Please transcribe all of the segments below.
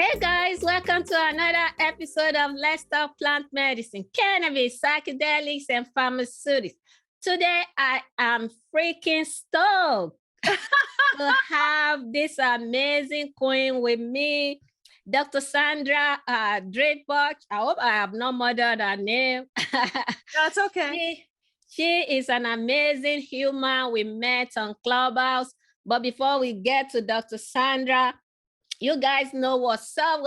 Hey guys, welcome to another episode of Let's Talk Plant Medicine, Cannabis, Psychedelics, and Pharmaceutics. Today, I am freaking stoked to have this amazing queen with me, Dr. Sandra Dreisbach. I hope I have not murdered her name. That's okay. She is an amazing human. We met on Clubhouse. But before we get to Dr. Sandra, you guys know what's up.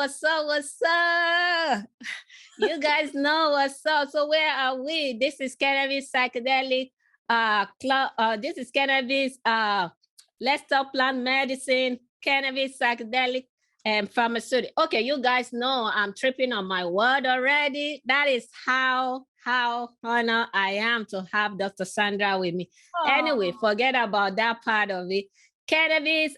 You guys know what's up. So where are we? This is Cannabis Psychedelic Club. This is Cannabis Let's Talk Plant Medicine, Cannabis Psychedelic, and Pharmaceutical. Okay, you guys know I'm tripping on my word already. That is how honored I am to have Dr. Sandra with me. Aww. Anyway, forget about that part of it. Cannabis,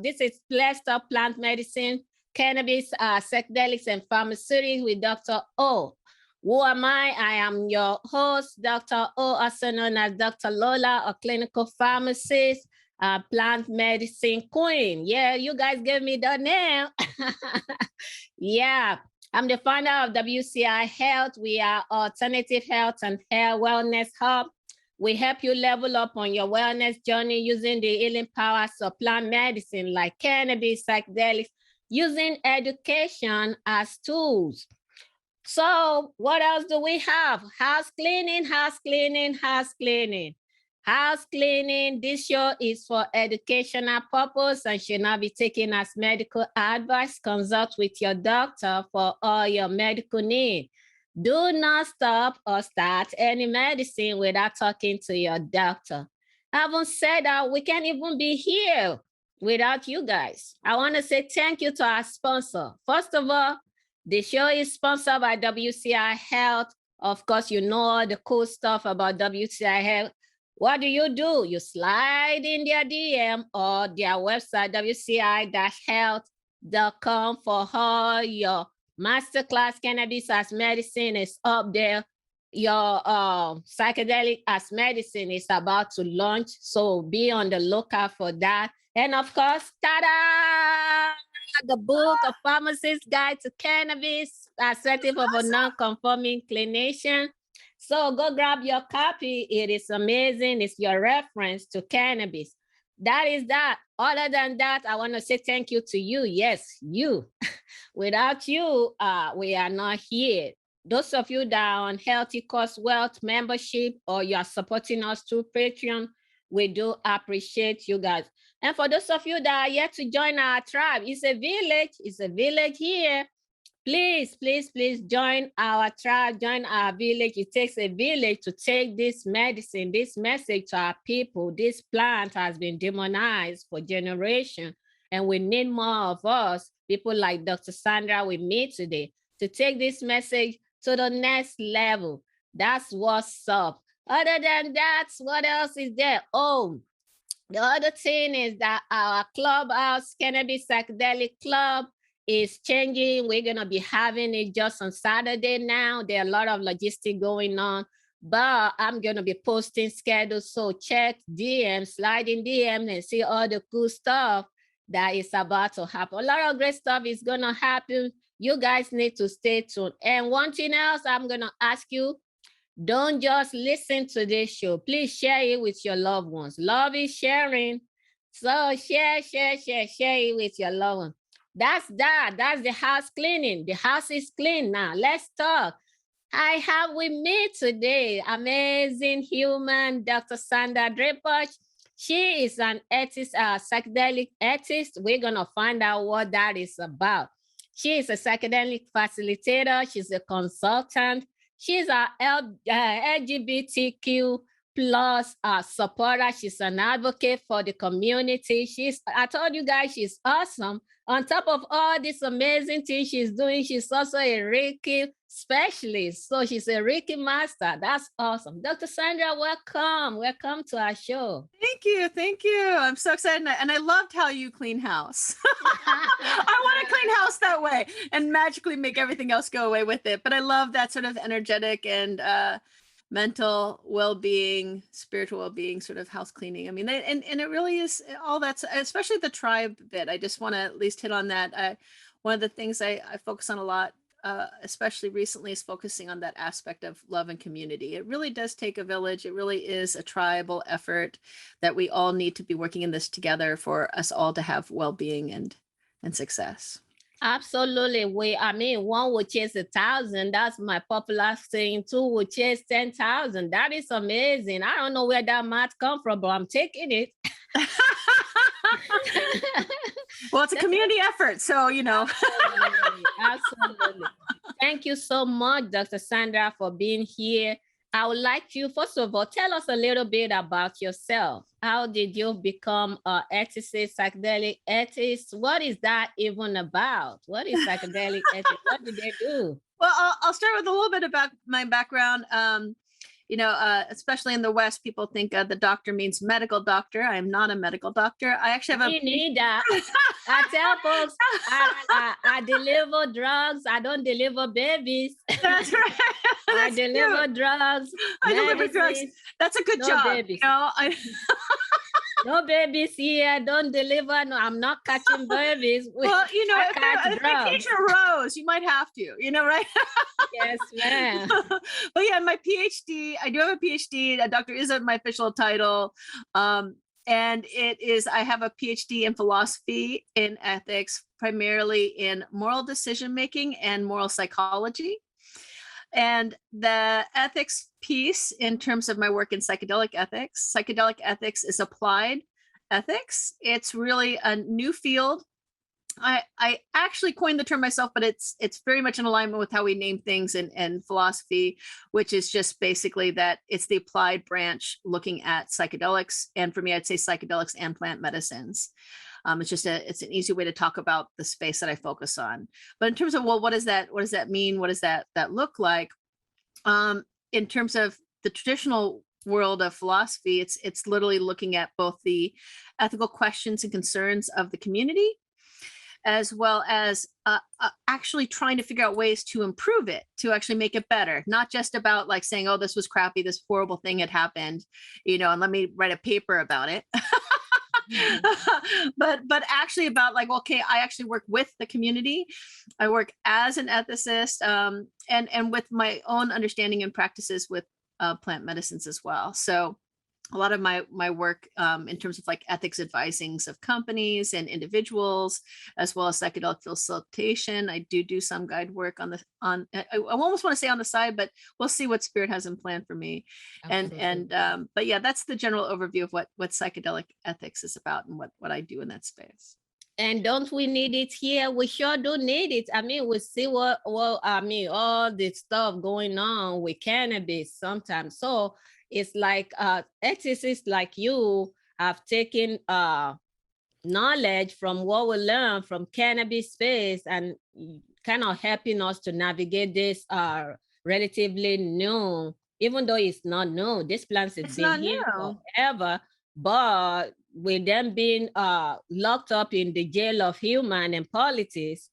this is Let's Talk Plant Medicine, Cannabis, Psychedelics, and Pharmaceutics with Dr. O. Who am I? I am your host, Dr. O, also known as Dr. Lola, a clinical pharmacist, plant medicine queen. Yeah, you guys gave me the name. Yeah, I'm the founder of WCI Health. We are alternative health and hair wellness hub. We help you level up on your wellness journey using the healing powers of plant medicine like cannabis, psychedelics, using education as tools. So what else do we have? House cleaning. This show is for educational purpose and should not be taken as medical advice. Consult with your doctor for all your medical needs. Do not stop or start any medicine without talking to your doctor. Having said that, we can't even be here without you guys. I want to say thank you to our sponsor. First of all, the show is sponsored by WCI Health. Of course, you know all the cool stuff about WCI Health. What do? You slide in their DM or their website, wci-health.com, for all your masterclass cannabis as medicine is up there. Your psychedelic as medicine is about to launch. So be on the lookout for that. And of course, ta-da! The book, A Pharmacist's Guide to Cannabis, Assertive of a Non-Conforming Clinician. So go grab your copy. It is amazing. It's your reference to cannabis. That is that. Other than that, I want to say thank you to you. Yes, you. Without you, we are not here. Those of you that are on Healthy Cost Wealth membership or you are supporting us through Patreon, we do appreciate you guys. And for those of you that are yet to join our tribe, it's a village here. Please join our tribe, join our village. It takes a village to take this medicine, this message to our people. This plant has been demonized for generations, and we need more of us, people like Dr. Sandra with me today, to take this message to the next level. That's what's up. Other than that, what else is there? Oh, the other thing is that our clubhouse, Cannabis Psychedelic Club, is changing. We're going to be having it just on Saturday now. There are a lot of logistics going on, but I'm going to be posting schedules. So check DM, slide in DM and see all the cool stuff that is about to happen. A lot of great stuff is going to happen. You guys need to stay tuned. And one thing else, I'm going to ask you, don't just listen to this show. Please share it with your loved ones. Love is sharing. So share it with your loved ones. That's the house cleaning. The house is clean now. Let's talk. I have with me today amazing human, Dr. Sandra Dreisbach. She is an ethicist, psychedelic ethicist. We're going to find out what that is about. She is a psychedelic facilitator. She's a consultant. She's a LGBTQ plus supporter. She's an advocate for the community. I told you guys, she's awesome. On top of all these amazing things she's doing, she's also a Reiki specialist. So she's a Reiki master. That's awesome. Dr. Sandra, welcome. Welcome to our show. Thank you. I'm so excited. And I loved how you clean house. I want to clean house that way and magically make everything else go away with it. But I love that sort of energetic and mental well-being, spiritual well-being, sort of house cleaning. I mean, and it really is all that's, especially the tribe bit. I just want to at least hit on that. one of the things I focus on a lot, especially recently, is focusing on that aspect of love and community. It really does take a village. It really is a tribal effort that we all need to be working in this together for us all to have well-being and success. Absolutely. One would chase 1,000. That's my popular saying. Two would chase 10,000. That is amazing. I don't know where that math come from, but I'm taking it. Well, it's a community effort, so Absolutely. Absolutely. Thank you so much, Dr. Sandra, for being here. I would like you, first of all, tell us a little bit about yourself. How did you become an ethicist, psychedelic ethicist? What is that even about? What is psychedelic ethics? What do they do? Well, I'll start with a little bit about my background. Especially in the West, people think the doctor means medical doctor. I am not a medical doctor. I actually have Me neither. I tell folks I deliver drugs. I don't deliver babies. That's right. I deliver drugs. I deliver drugs. That's a good job. Babies. No babies here. Don't deliver. No, I'm not catching babies. Well, if the patient arose, you might have to, right? Yes, ma'am. But yeah, my PhD, I do have a PhD. A doctor isn't my official title. And I have a PhD in philosophy, in ethics, primarily in moral decision-making and moral psychology. And the ethics piece, in terms of my work in psychedelic ethics is applied ethics. It's really a new field. I actually coined the term myself, but it's very much in alignment with how we name things in philosophy, which is just basically that it's the applied branch looking at psychedelics. And for me, I'd say psychedelics and plant medicines. It's an easy way to talk about the space that I focus on. But in terms of, well, what does that mean? What does that look like? In terms of the traditional world of philosophy, it's literally looking at both the ethical questions and concerns of the community, as well as actually trying to figure out ways to improve it, to actually make it better. Not just about like saying, oh, this was crappy, this horrible thing had happened, and let me write a paper about it. but actually about like, okay, I actually work with the community. I work as an ethicist, and with my own understanding and practices with plant medicines as well. So a lot of my work in terms of like ethics advisings of companies and individuals, as well as psychedelic facilitation. I do some guide work I almost want to say on the side, but we'll see what spirit has in plan for me. Absolutely. But yeah, that's the general overview of what psychedelic ethics is about and what I do in that space. And don't we need it here? We sure do need it. We see all this stuff going on with cannabis sometimes. So it's like ethicists like you have taken knowledge from what we learn from cannabis space and kind of helping us to navigate this relatively new, even though it's not new. This plant has been here forever, but with them being locked up in the jail of human and politics,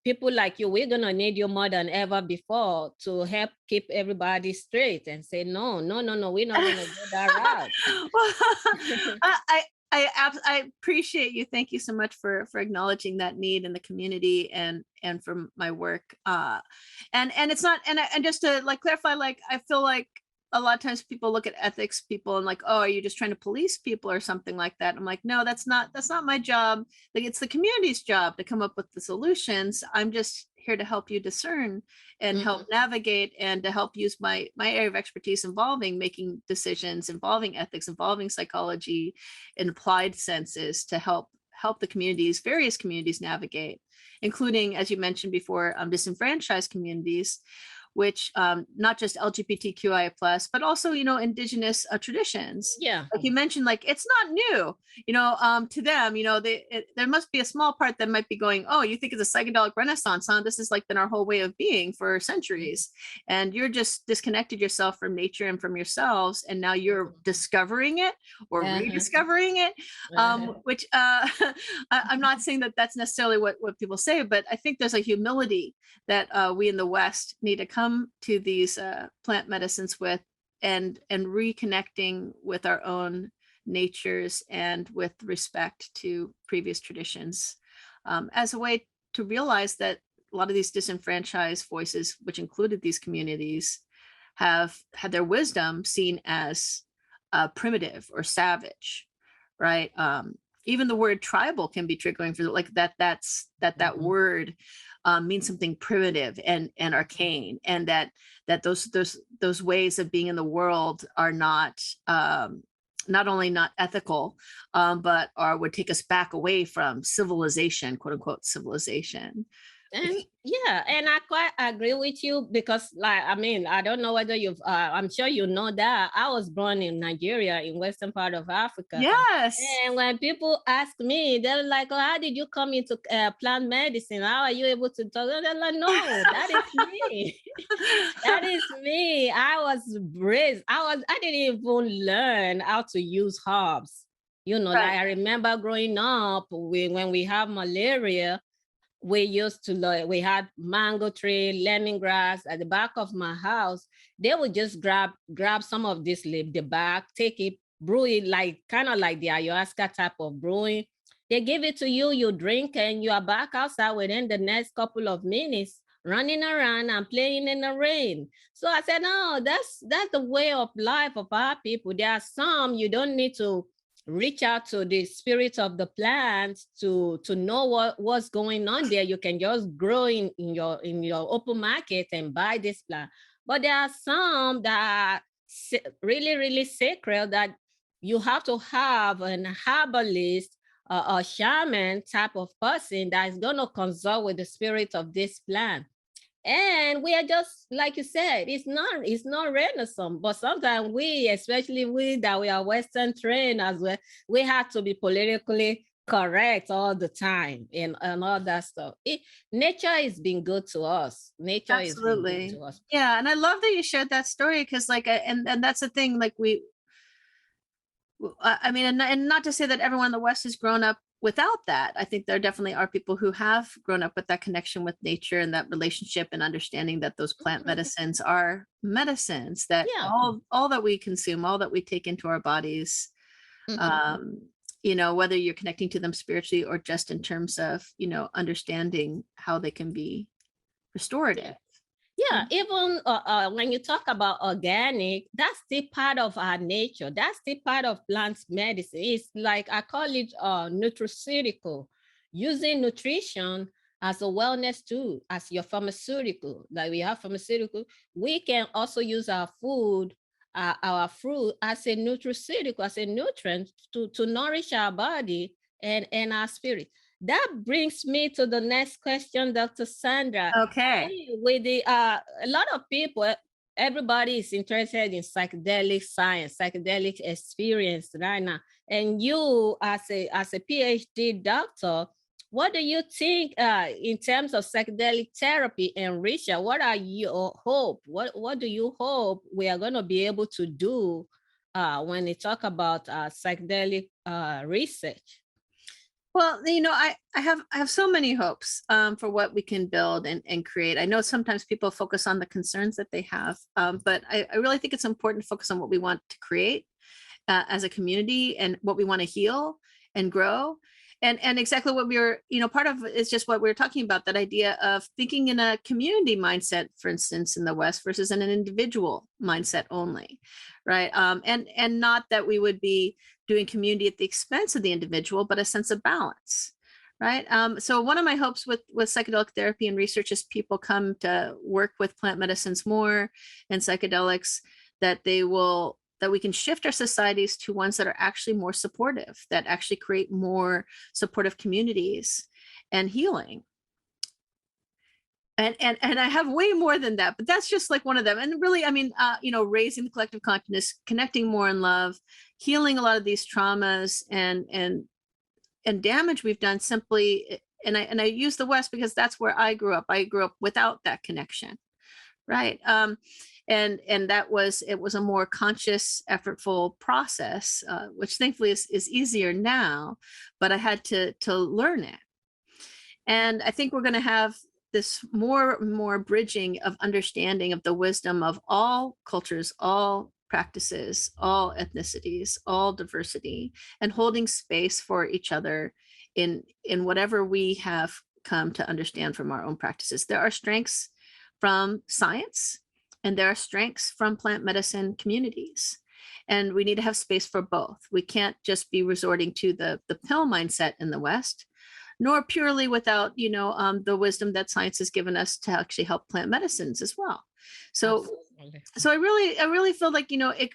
people like you, we're going to need you more than ever before to help keep everybody straight and say, no, we're not going to go that route. Well, I appreciate you. Thank you so much for acknowledging that need in the community and for my work. And it's not, and just to like clarify, like, I feel like a lot of times people look at ethics people and like, oh, are you just trying to police people or something like that? I'm like, no, that's not my job. Like, it's the community's job to come up with the solutions. I'm just here to help you discern and help navigate and to help use my area of expertise involving making decisions, involving ethics, involving psychology in applied senses to help the various communities navigate, including, as you mentioned before, disenfranchised communities, which not just LGBTQIA+, but also, indigenous traditions. Yeah. Like you mentioned, like, it's not new, to them, there must be a small part that might be going, oh, you think it's a psychedelic renaissance, huh? This has like been our whole way of being for centuries. And you're just disconnected yourself from nature and from yourselves. And now you're discovering it or rediscovering it, which I'm not saying that that's necessarily what people say, but I think there's a humility that we in the West need to come to these plant medicines with and reconnecting with our own natures and with respect to previous traditions as a way to realize that a lot of these disenfranchised voices, which included these communities, have had their wisdom seen as primitive or savage, right? Even the word tribal can be triggering for like that. That word means something primitive and arcane, and that those ways of being in the world are not only not ethical, but would take us back away from civilization, quote unquote civilization. And yeah, and I quite agree with you because, like, I mean, I don't know whether I'm sure you know that I was born in Nigeria, in western part of Africa. Yes. And when people ask me, they're like, "Oh, how did you come into plant medicine? How are you able to talk?" And they're like, "No, that is me. That is me. I was raised. I didn't even learn how to use herbs. You know, Right. like I remember growing up, when we have malaria, we used to we had mango tree, lemongrass at the back of my house. They would just grab some of this leaf, the bark, take it, brew it, like kind of like the ayahuasca type of brewing. They give it to you, you drink, and you are back outside within the next couple of minutes, running around and playing in the rain. So I said, no, that's the way of life of our people. There are some you don't need to reach out to the spirit of the plant to know what's going on there. You can just grow in your open market and buy this plant. But there are some that are really, really sacred, that you have to have an herbalist, a shaman type of person that is going to consult with the spirit of this plant. And we are just, like you said, it's not renaissance, but sometimes especially we that we are Western trained as well, we have to be politically correct all the time and all that stuff. Nature has been good to us. Nature Absolutely. has been good to us. Yeah, and I love that you shared that story, because like, and that's the thing, like I mean, and not to say that everyone in the West has grown up without that. I think there definitely are people who have grown up with that connection with nature and that relationship, and understanding that those plant medicines are medicines, that all that we consume, all that we take into our bodies, you know, whether you're connecting to them spiritually or just in terms of, you know, understanding how they can be restorative. Yeah, even when you talk about organic, that's still part of our nature. That's still part of plant medicine. It's like, I call it nutraceutical, using nutrition as a wellness tool, as your pharmaceutical. Like we have pharmaceutical, we can also use our food, our fruit as a nutraceutical, as a nutrient to nourish our body and our spirit. That brings me to the next question, Dr. Sandra. Okay. With a lot of people, everybody is interested in psychedelic science, psychedelic experience right now. And you, as a PhD doctor, what do you think in terms of psychedelic therapy and research? What are your hope? What do you hope we are going to be able to do when they talk about psychedelic research? Well, you know, I have so many hopes for what we can build and create. I know sometimes people focus on the concerns that they have, but I really think it's important to focus on what we want to create as a community, and what we want to heal and grow. And exactly what we were, you know, part of it is just what we were talking about, that idea of thinking in a community mindset, for instance, in the West, versus in an individual mindset only, right? And not that we would be doing community at the expense of the individual, but a sense of balance, right? So one of my hopes with psychedelic therapy and research is people come to work with plant medicines more and psychedelics, that we can shift our societies to ones that are actually more supportive, that actually create more supportive communities and healing. And I have way more than that, but that's just like one of them. And really, I mean, you know, raising the collective consciousness, connecting more in love, healing a lot of these traumas and damage we've done simply. And I use the West because that's where I grew up. I grew up without that connection, right? And it was a more conscious, effortful process, which thankfully is easier now, but I had to learn it. And I think we're going to have this more bridging of understanding of the wisdom of all cultures, all practices, all ethnicities, all diversity, and holding space for each other in whatever we have come to understand from our own practices. There are strengths from science and there are strengths from plant medicine communities. And we need to have space for both. We can't just be resorting to the pill mindset in the West, nor purely without, the wisdom that science has given us to actually help plant medicines as well. So, Absolutely. so I really feel like, I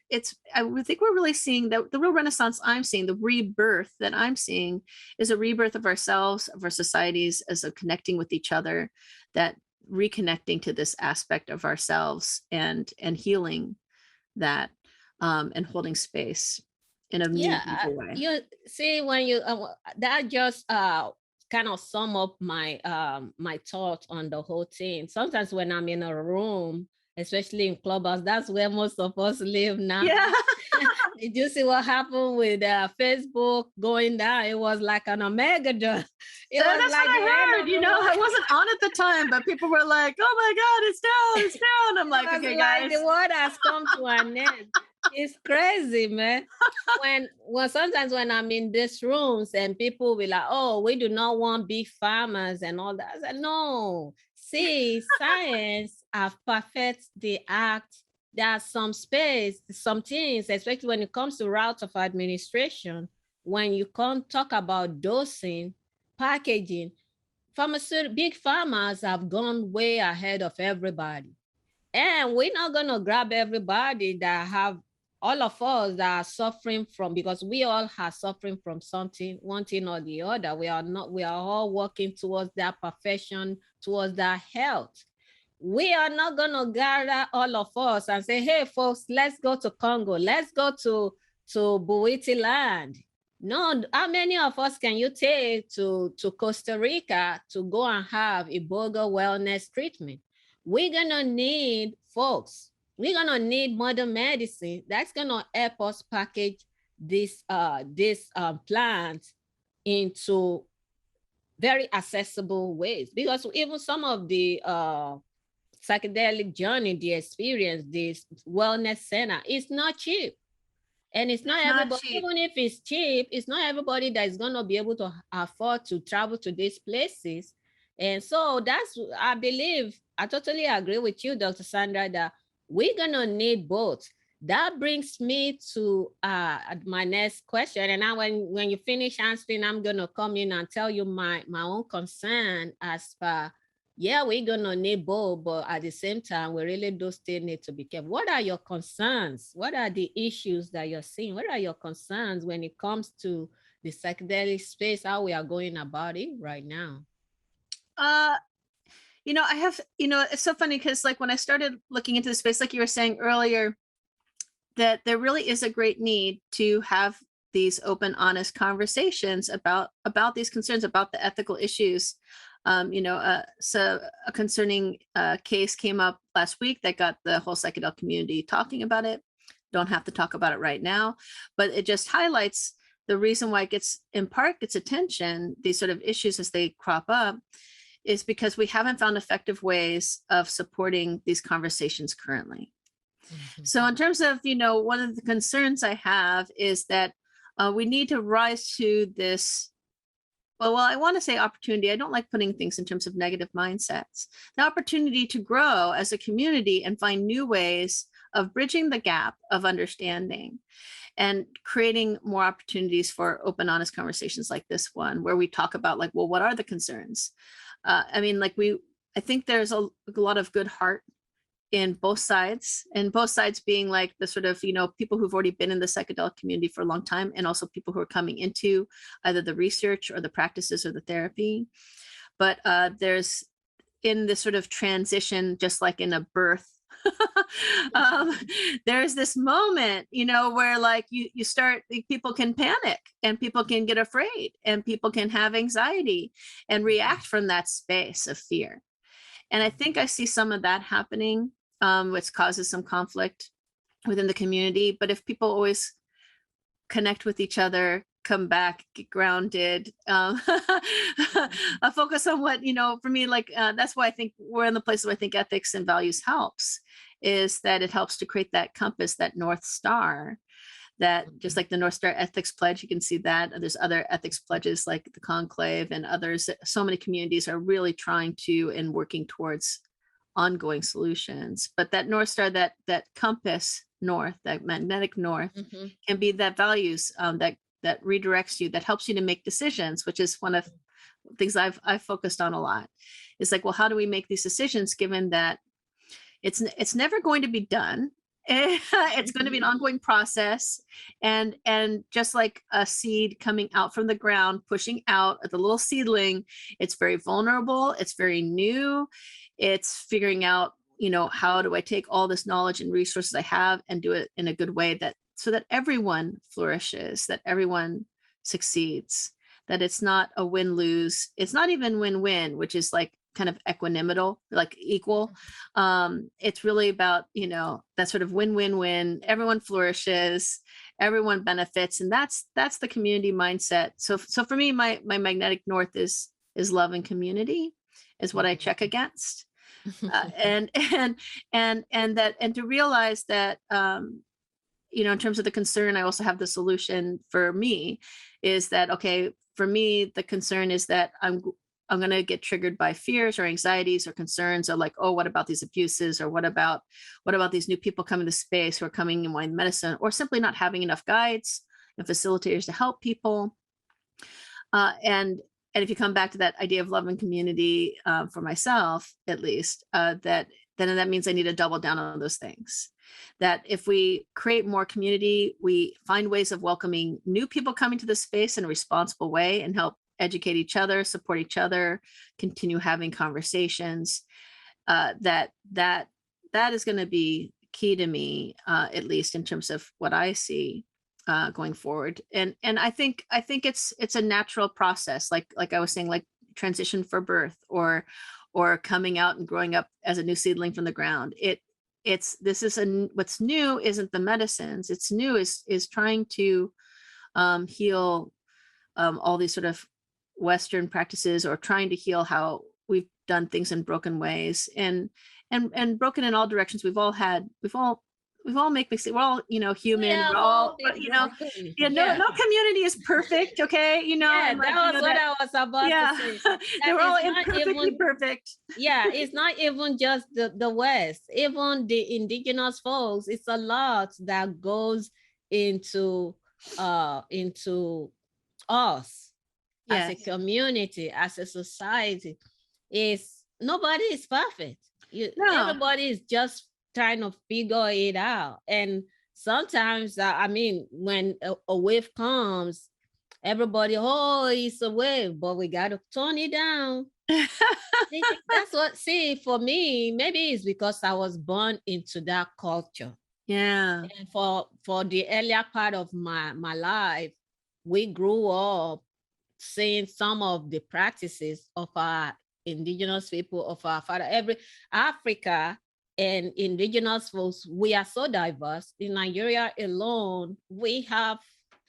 think we're really seeing the real renaissance I'm seeing, the rebirth that I'm seeing is a rebirth of ourselves, of our societies, as a connecting with each other, that reconnecting to this aspect of ourselves and healing that, and holding space in a meaningful way. You see, when you that just kind of sum up my my thought on the whole thing. Sometimes when I'm in a room, especially in clubhouse, that's where most of us live now. Yeah. Did you see what happened with Facebook going down? It was like an omega. That's what I heard. I wasn't on at the time, but people were like, "Oh my God, it's down!" I'm like, "Okay, guys, the world has come to an end." It's crazy, man. when sometimes when I'm in these rooms and people will like, "Oh, we do not want big farmers and all that." I said, no, see, science have perfect the act. There's some space, some things, especially when it comes to route of administration, when you can't talk about dosing, packaging, big farmers have gone way ahead of everybody. And we're not going to grab everybody that have, all of us that are suffering from, because we all are suffering from something, one thing or the other. We are all working towards that perfection, towards that health. We are not going to gather all of us and say, hey, folks, let's go to Congo. Let's go to Bioethics land. No, how many of us can you take to Costa Rica to go and have a burger wellness treatment? We're going to need folks. We're going to need modern medicine that's going to help us package this plant into very accessible ways. Because even some of the psychedelic journey, the experience, this wellness center, it's not cheap. And it's not everybody, even if it's cheap, it's not everybody that is going to be able to afford to travel to these places. And so that's, I believe, I totally agree with you, Dr. Sandra, that we're going to need both. That brings me to my next question. And now when you finish answering, I'm going to come in and tell you my own concern as far, yeah, we're going to need both, but at the same time, we really do still need to be careful. What are your concerns? What are the issues that you're seeing? What are your concerns when it comes to the psychedelic space, how we are going about it right now? I have, it's so funny because like when I started looking into the space, like you were saying earlier, that there really is a great need to have these open, honest conversations about these concerns, about the ethical issues. So a concerning case came up last week that got the whole psychedelic community talking about it. Don't have to talk about it right now, but it just highlights the reason why it gets attention, these sort of issues as they crop up, is because we haven't found effective ways of supporting these conversations currently. Mm-hmm. So in terms of, one of the concerns I have is that we need to rise to this, well, I want to say opportunity. I don't like putting things in terms of negative mindsets. The opportunity to grow as a community and find new ways of bridging the gap of understanding and creating more opportunities for open, honest conversations like this one, where we talk about like, well, what are the concerns? I think there's a lot of good heart in both sides, and both sides being like the sort of, people who've already been in the psychedelic community for a long time, and also people who are coming into either the research or the practices or the therapy. But there's in this sort of transition, just like in a birth, there's this moment, where like you start, people can panic and people can get afraid and people can have anxiety and react from that space of fear. And I think I see some of that happening, which causes some conflict within the community. But if people always connect with each other, come back, get grounded, focus on what, for me, like, that's why I think we're in the place where I think ethics and values helps, is that it helps to create that compass, that North Star that just like the North Star Ethics Pledge, you can see that. There's other ethics pledges like the Conclave and others. So many communities are really trying to and working towards ongoing solutions. But that North Star, that compass north, that magnetic north, can be that values that redirects you, that helps you to make decisions, which is one of the things I've focused on a lot. It's like, well, how do we make these decisions given that it's never going to be done? It's going to be an ongoing process, and just like a seed coming out from the ground, pushing out at the little seedling, it's very vulnerable, it's very new, it's figuring out, how do I take all this knowledge and resources I have and do it in a good way, that so that everyone flourishes, that everyone succeeds, that it's not a win-lose, it's not even win-win, which is like kind of equanimous, like equal. It's really about, that sort of win-win-win, everyone flourishes, everyone benefits. And that's the community mindset. So for me, my magnetic north is love and community is what I check against. And to realize that, in terms of the concern, I also have the solution for me is that, okay, for me, the concern is that I'm going to get triggered by fears or anxieties or concerns, or like, oh, what about these abuses? Or what about these new people coming to space who are coming in wine medicine, or simply not having enough guides and facilitators to help people. And if you come back to that idea of love and community, for myself, at least, that means I need to double down on those things. That if we create more community, we find ways of welcoming new people coming to the space in a responsible way and help educate each other, support each other, continue having conversations, that is going to be key to me, at least in terms of what I see going forward. And I think it's a natural process, like I was saying, like transition for birth or coming out and growing up as a new seedling from the ground. What's new isn't the medicines. It's new is trying to heal all these sort of Western practices, or trying to heal how we've done things in broken ways, and broken in all directions. We've all make mistakes. We're all, human. Yeah, we're all, no community is perfect. Okay. Yeah, that was what I was about to say. They're all imperfectly perfect. Yeah. It's not even just the West, even the indigenous folks. It's a lot that goes into us. Yes. As a community, as a society. Nobody is perfect. Everybody is just trying to figure it out. And sometimes, when a wave comes, everybody, it's a wave, but we got to tone it down. For me, maybe it's because I was born into that culture. Yeah. And for the earlier part of my life, we grew up seeing some of the practices of our indigenous people, of our father. Every Africa and indigenous folks, we are so diverse. In Nigeria alone,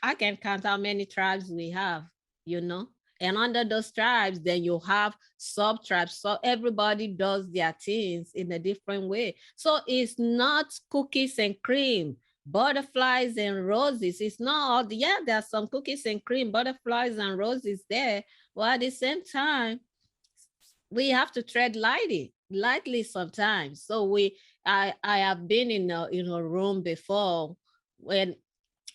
I can count how many tribes we have, and under those tribes, then you have sub-tribes. So everybody does their things in a different way. So it's not cookies and cream, butterflies and roses. It's not there are some cookies and cream, butterflies and roses there, but at the same time, we have to tread lightly sometimes. So I have been in a room before when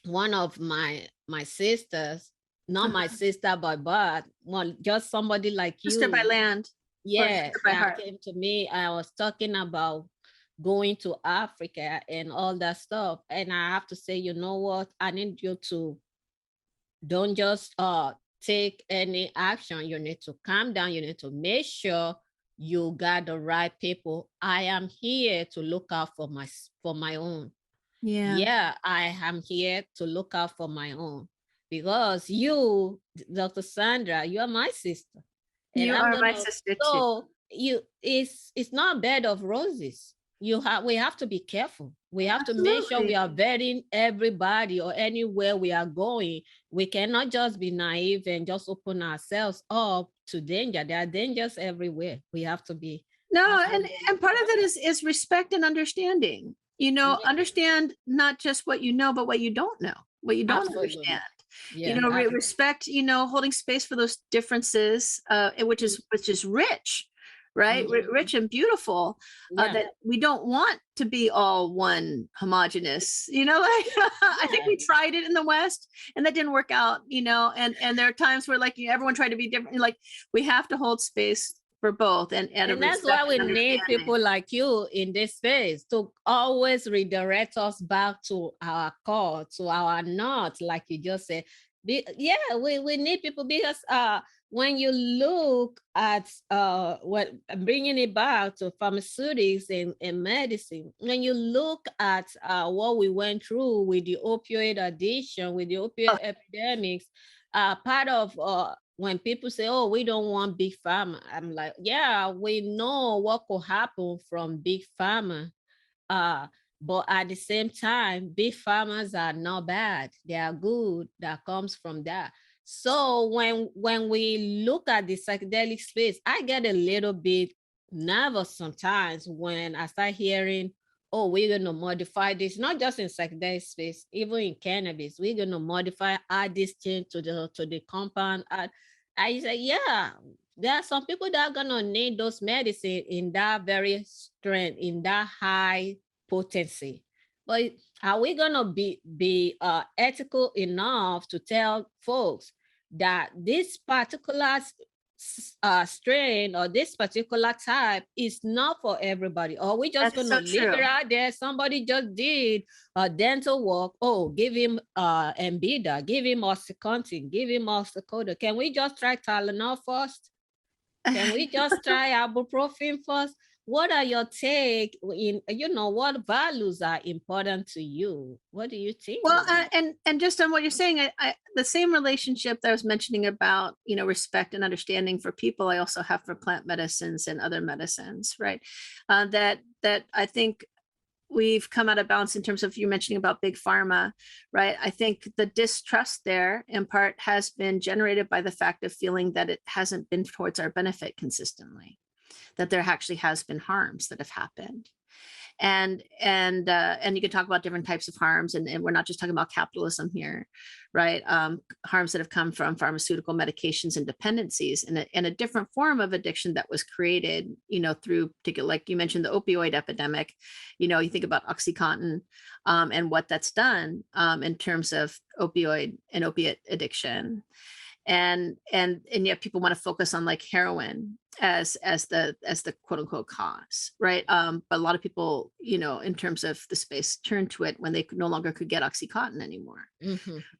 one of my sisters, not my sister by birth, well, just somebody like you, sister by land, yeah, that came to me. I was talking about going to Africa and all that stuff, and I have to say, you know what, I need you to don't just take any action. You need to calm down. You need to make sure you got the right people. I am here to look out for my own. Yeah, I am here to look out for my own, because you, Dr. Sandra, you are my sister. And you are my sister too. So it's not a bed of roses. We have to be careful. We have to make sure we are vetting everybody or anywhere we are going. We cannot just be naive and just open ourselves up to danger. There are dangers everywhere. We have to be. And part of it is respect and understanding. understand not just what you know, but what you don't know, what you don't Absolutely. understand. Yeah, Respect, holding space for those differences, which is rich, right? Rich and beautiful. yeah. That we don't want to be all one homogenous, like I think we tried it in the West and that didn't work out, and there are times where like everyone tried to be different. Like we have to hold space for both, and that's why we need people like you in this space to always redirect us back to our core, to our north, like you just said. We need people, because when you look at what bringing it back to pharmaceutics and medicine, when you look at what we went through with the opioid addiction, with the opioid epidemics, part of when people say, oh, we don't want big pharma, I'm like, yeah, we know what could happen from big pharma. But at the same time, big farmers are not bad. They are good. That comes from that. So when we look at the psychedelic space, I get a little bit nervous sometimes when I start hearing, oh, we're going to modify this, not just in psychedelic space, even in cannabis, we're going to modify, add this thing to the compound. I say, yeah, there are some people that are going to need those medicine in that very strength, in that high potency. But are we going to be ethical enough to tell folks that this particular strain or this particular type is not for everybody? Or we just going to leave it out there? Somebody just did dental work. Oh, give him Embida, give him Oxycontin, give him Oxycodone. Can we just try Tylenol first? Can we just try ibuprofen first? What are your take in, what values are important to you? What do you think? Well, and just on what you're saying, the same relationship that I was mentioning about, respect and understanding for people, I also have for plant medicines and other medicines, right? That I think we've come out of balance in terms of you mentioning about big pharma, right? I think the distrust there in part has been generated by the fact of feeling that it hasn't been towards our benefit consistently, that there actually has been harms that have happened. And you can talk about different types of harms, and we're not just talking about capitalism here, right? Harms that have come from pharmaceutical medications and dependencies, and a different form of addiction that was created, through particular, like you mentioned, the opioid epidemic. You think about OxyContin and what that's done in terms of opioid and opiate addiction. And yet people want to focus on like heroin as the quote unquote cause, right? But a lot of people, in terms of the space, turn to it when they no longer could get OxyContin anymore,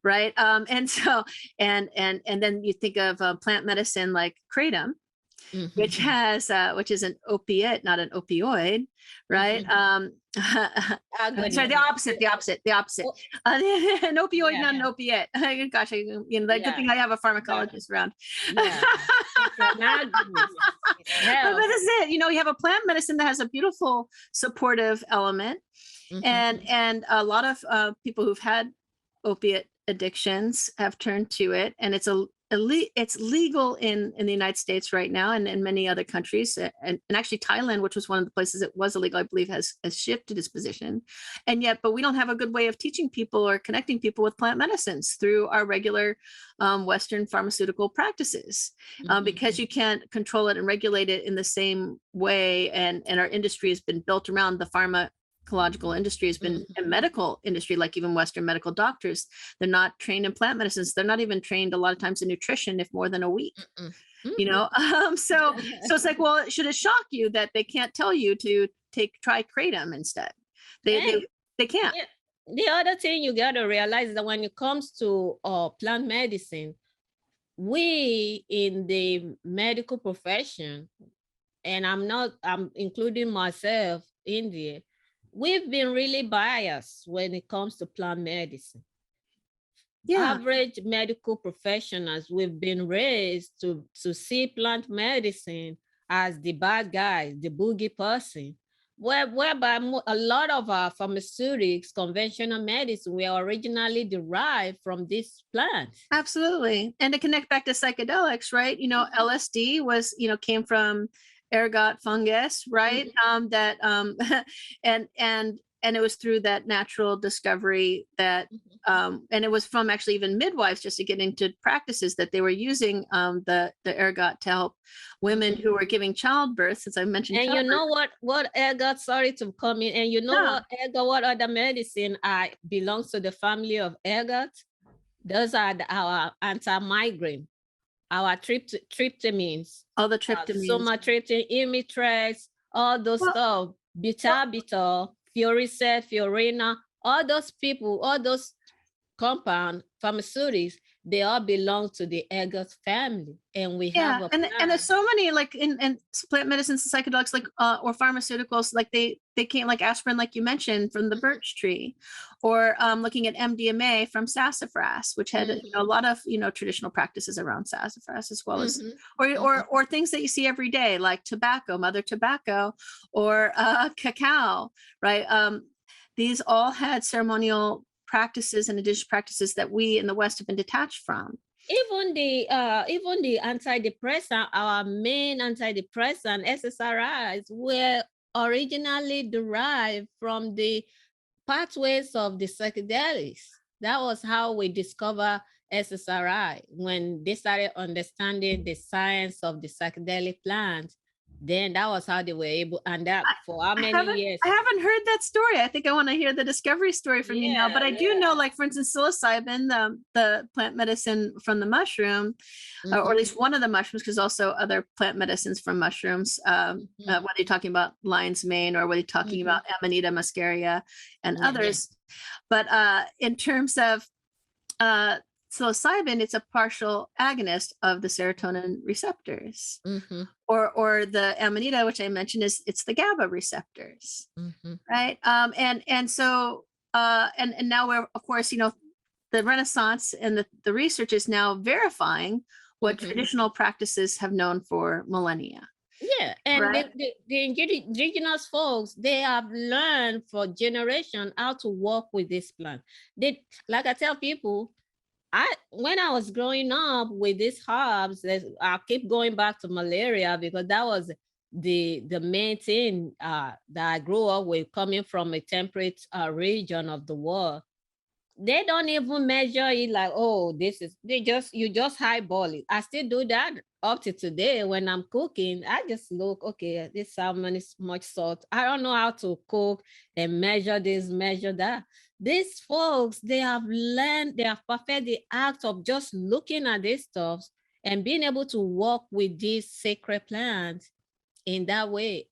right? And so and then you think of plant medicine like kratom, which is an opiate, not an opioid, right? Sorry, the opposite. An opioid, not an opiate. Gosh, good thing I have a pharmacologist around. Yeah. But this is it. You have a plant medicine that has a beautiful supportive element, and a lot of people who've had opiate addictions have turned to it, and it's legal in the United States right now, and in many other countries, and actually Thailand, which was one of the places it was illegal, I believe, has shifted its position. And yet, but we don't have a good way of teaching people or connecting people with plant medicines through our regular Western pharmaceutical practices, because you can't control it and regulate it in the same way. And our industry has been built around the pharmacological industry, has been a medical industry, like even Western medical doctors. They're not trained in plant medicines. They're not even trained a lot of times in nutrition, if more than a week. So it's like, well, should it shock you that they can't tell you to try kratom instead? They can't. Yeah. The other thing you got to realize is that when it comes to plant medicine, we in the medical profession, and I'm including myself in there, we've been really biased when it comes to plant medicine. Yeah. Average medical professionals, we've been raised to see plant medicine as the bad guy, the boogie person, whereby a lot of our pharmaceutics, conventional medicine, were originally derived from this plant. Absolutely. And to connect back to psychedelics, right? LSD was, came from ergot fungus, right? And and it was through that natural discovery that, and it was from actually even midwives just to get into practices that they were using the ergot to help women who were giving childbirth, since I mentioned And childbirth. you know what ergot, sorry to come in, and you know what ergot, what other medicine belongs to the family of ergot? Those are our anti-migraine, our tryptamines. All the tryptamines. Sumatriptan, imitrex, all those stuff, beta-bital, Fioricet, Fiorina, all those people, all those compound pharmaceutics, they all belong to the ergot family. And we have and there's so many, like in plant medicines and psychedelics, like or pharmaceuticals, like they came, like aspirin, like you mentioned, from the birch tree, or looking at MDMA from sassafras, which had a lot of traditional practices around sassafras, as well as or things that you see every day, like tobacco, mother tobacco, or cacao, right? These all had ceremonial practices and indigenous practices that we in the West have been detached from. Even the antidepressant, our main antidepressant, SSRIs, were originally derived from the pathways of the psychedelics. That was how we discover SSRI, when they started understanding the science of the psychedelic plants. Then that was how they were able, and that for how many years? I haven't heard that story. I think I want to hear the discovery story from you now. But I do know, like, for instance, psilocybin, the plant medicine from the mushroom, or at least one of the mushrooms, because also other plant medicines from mushrooms, whether you're talking about lion's mane or whether you're talking about Amanita muscaria and others. But in terms of psilocybin, it's a partial agonist of the serotonin receptors, or the Amanita, which I mentioned, it's the GABA receptors, right? And so and now we're, of course, the Renaissance and the research is now verifying what traditional practices have known for millennia. Yeah, and right? the indigenous folks, they have learned for generations how to work with this plant. Like I tell people, when I was growing up with these herbs, I keep going back to malaria because that was the main thing that I grew up with, coming from a temperate region of the world. They don't even measure it like, oh, you just highball it. I still do that up to today when I'm cooking. I just look, okay, this salmon is much salt. I don't know how to cook and measure this, measure that. These folks, they have learned, they have perfected the act of just looking at these stuff and being able to work with these sacred plants in that way.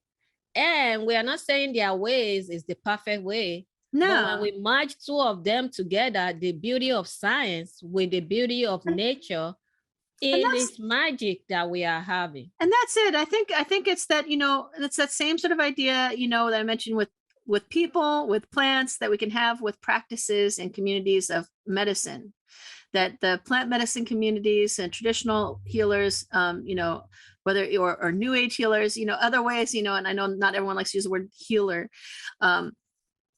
And we are not saying their ways is the perfect way. No. But when we merge two of them together, the beauty of science with the beauty of nature, it is magic that we are having. And that's it. I think it's that, it's that same sort of idea, that I mentioned with people, with plants, that we can have with practices and communities of medicine, that the plant medicine communities and traditional healers, whether or new age healers, other ways, and I know not everyone likes to use the word healer,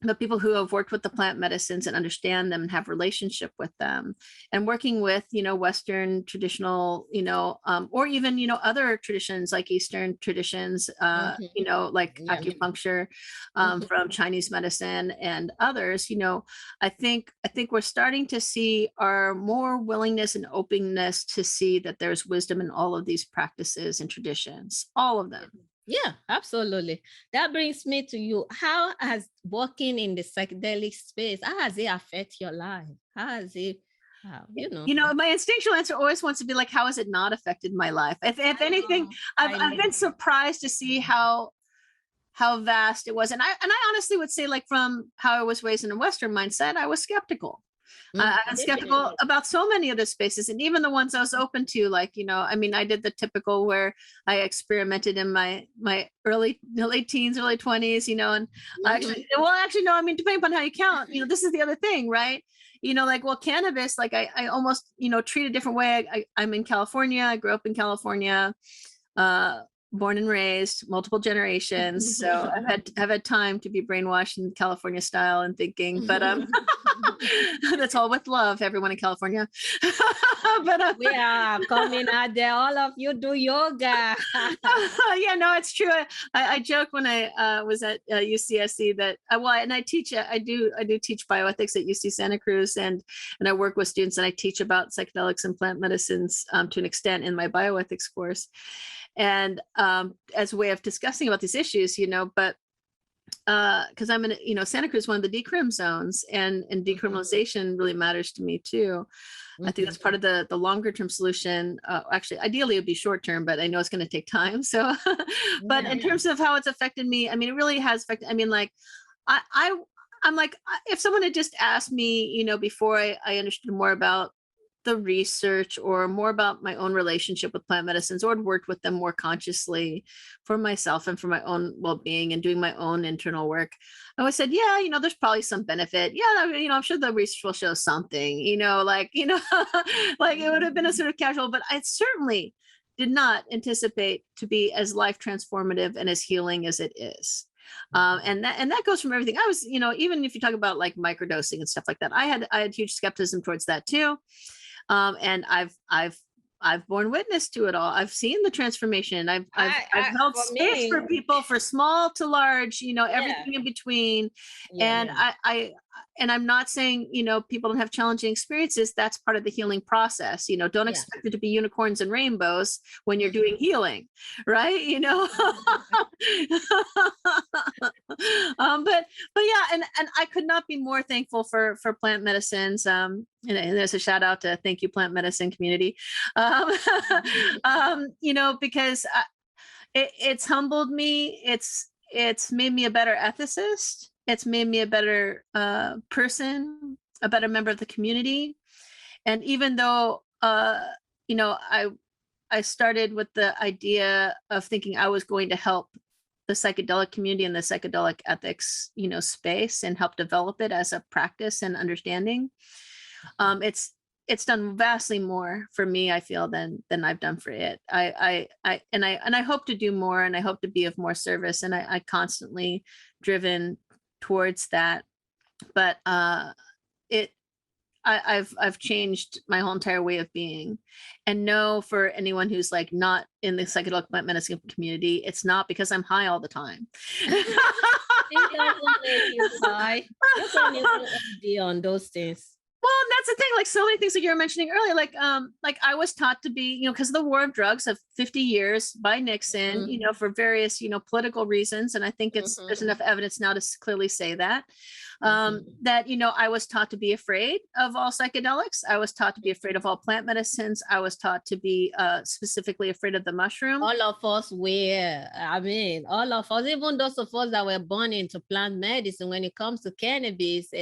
but people who have worked with the plant medicines and understand them and have relationship with them, and working with, Western traditional, or even, other traditions like Eastern traditions, like acupuncture, from Chinese medicine and others, I think we're starting to see our more willingness and openness to see that there's wisdom in all of these practices and traditions, all of them. Yeah, absolutely. That brings me to you. How has working in the psychedelic space, how has it affected your life? How has it, my instinctual answer always wants to be like, how has it not affected my life? If anything, I've been surprised to see how vast it was. And I honestly would say, like, from how I was raised in a Western mindset, I was skeptical. I'm skeptical about so many of the spaces, and even the ones I was open to, like, I did the typical where I experimented in my late teens, early 20s, and actually, no, depending upon how you count, this is the other thing, right? Like, well, cannabis, like I almost, treat a different way. I'm in California. I grew up in California. born and raised, multiple generations. So I've had time to be brainwashed in California style and thinking, but that's all with love, everyone in California. But we are coming out there. All of you do yoga. yeah, no, it's true. I joke when I was at UCSC that and I teach. I do teach bioethics at UC Santa Cruz, and I work with students, and I teach about psychedelics and plant medicines to an extent in my bioethics course, and as a way of discussing about these issues, but because I'm in, Santa Cruz, one of the decrim zones, and decriminalization really matters to me too. I think that's part of the longer term solution. Actually, ideally, it would be short term, but I know it's going to take time. So, but in terms of how it's affected me, I mean, it really has affected. I mean, like, I'm like, if someone had just asked me, before I understood more about the research or more about my own relationship with plant medicines, or had worked with them more consciously for myself and for my own well-being and doing my own internal work, I always said, yeah, there's probably some benefit. Yeah, I'm sure the research will show something, like it would have been a sort of casual, but I certainly did not anticipate to be as life transformative and as healing as it is. And that goes from everything. I was, even if you talk about like microdosing and stuff like that, I had huge skepticism towards that too. And I've borne witness to it all. I've seen the transformation. I've held space for people, for small to large, everything in between. And I'm not saying, people don't have challenging experiences. That's part of the healing process. Don't expect it to be unicorns and rainbows when you're doing healing, right? But yeah, and I could not be more thankful for plant medicines. And there's a shout out to thank you, plant medicine community. Because it's humbled me. It's made me a better ethicist. It's made me a better person, a better member of the community. And even though, I started with the idea of thinking I was going to help the psychedelic community and the psychedelic ethics, space, and help develop it as a practice and understanding. It's done vastly more for me, I feel, than I've done for it. I hope to do more, and I hope to be of more service, and I constantly driven towards that. But I've changed my whole entire way of being. And no, for anyone who's like not in the psychedelic plant medicine community, it's not because I'm high all the time. It doesn't make you high. You can even OD on those things. Well, that's the thing, like so many things that you were mentioning earlier, like I was taught to be, because of the war of drugs of 50 years by Nixon, for various, political reasons. And I think there's enough evidence now to clearly say that, that, I was taught to be afraid of all psychedelics. I was taught to be afraid of all plant medicines. I was taught to be specifically afraid of the mushroom. All of us were, all of us, even those of us that were born into plant medicine, when it comes to cannabis,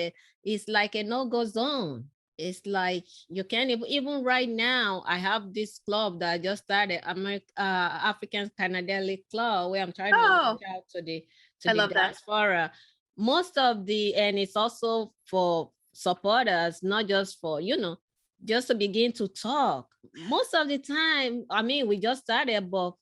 it's like a no-go zone. It's like you can't even right now. I have this club that I just started, African Psychedelic Club, where I'm trying to reach out to the diaspora. Most of and it's also for supporters, not just for, just to begin to talk. Most of the time, we just started, but